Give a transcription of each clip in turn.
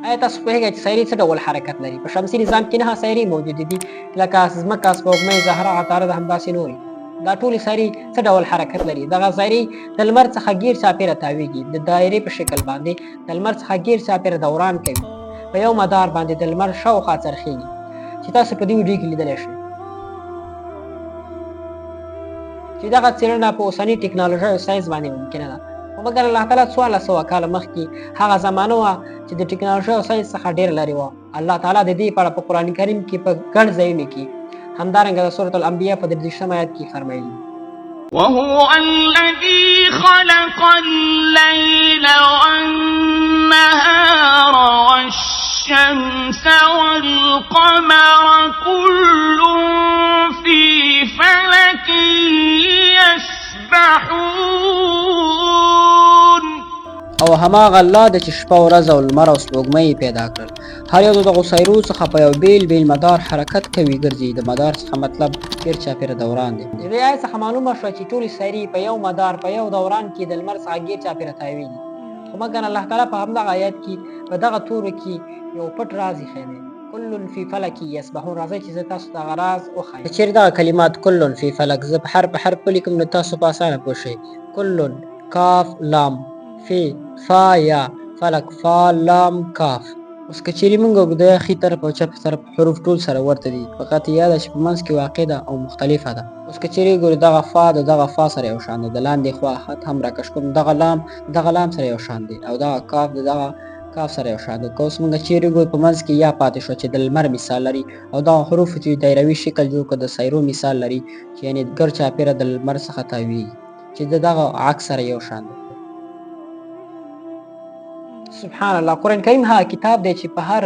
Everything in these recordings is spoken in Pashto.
آیا تاسو پوهیږئ چې سیارې څه ډول حرکت لري؟ په شمسي نظام کې 9 سیارې موجودې دي لکه ځمکه، سپوږمۍ، زهره، عطارد همداسې نورې. دا ټولې سیارې څه ډول حرکت لري؟ دغه سیارې د لمر څخه ګیر چاپېره تاویږي، د دایرې په شکل باندې د لمر څخه ګیر چاپېره دوران کوي، په یو مدار باندې د لمر شاوخوا څرخیږي چې تاسو په دې ویډیو کې لیدلی شئ چې دغه څېړنه په اوسني ټکنالوژۍ او ساینس باندې ممکنه ده. خو مګر الله تعالی 1400 کاله مخکې هغه زمانه وه چې د ټکنالوژۍ او ساینس څخه ډېر لرې وه. الله تعالی د دې په اړه په قرآن کریم کې په ګڼ ځایونو کې همدارنګه د سورة الانبیاء په 23 آیت کې فرمایلي وهو الذي خلق الليل والنهار والشمس والقمر كل في فلك يسبحون. او هماغه الله د چې شپه ورځ او لمر او سپوږمۍ پیدا کړل، هر یو د دغو سیارو څخه په یو بیل مدار حرکت کوي ګرځي. د مدار څخه مطلب ګیر چاپېره دوران دی. د دې آیت څخه معلومه شوه چې ټولې سیارې په یو مدار په یو دوران کې د لمر څخه ګیر چاپېره تاویږي. خو مګر الله تعالی په همدغه آیت کې په دغه تورو کې یو پټ راز ایښی دی، کل فی فلک یسبحون. راځئ چې زه تاسو ته هغه راز وښایم. چېرې دغه کلمات کل فی فلک زه په حرف ولیکم نو تاسو په اسانه پوه شئ. کل کاف لام فی فا یا فلک فا لام کاف. اوس که چېرې موږ د ښي طرف او چپ طرف حروف ټول سره ورته دي، فقط یاد ده چې په منځ کې واقع ده او مختلفه ده. اوس که چېرې ګورو دغه فا د دغه فا سره یو شان ده، د لاندې خوا خط هم راکش کوم دغه لام سره یو شان دی، او دغه کاف د دغه کاف سره یو شان دی. که اوس موږ چېرې ګورو په منځ کې یا پاتې شو چې د لمر مثال لري، او دغه حروف چې دایروي شکل جوړ کړه د سیارو مثال لري چې یعنې ګر چاپېره د لمر څخه تاویږي چې د دغه عکس سره یو شان دی. سبحان الله. قرآن کریم هغه کتاب دی چې په هر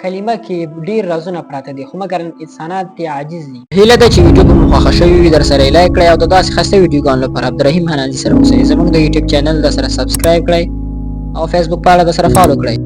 کلمه کې ډېر رازونه پراته دي، خو مګر انسانات ترې عاجز دي. هیله ده چې ویډیو به مو خوښه شوې وي، در سره یې لایک کړئ او د داسې ښایسته ویډیوګانو لپاره عبدالرحیم حناني سره اوسئ. زموږ د یوټیوب چینل در سره سبسکرایب کړئ او فیسبوک پاڼه در سره فالو کړئ.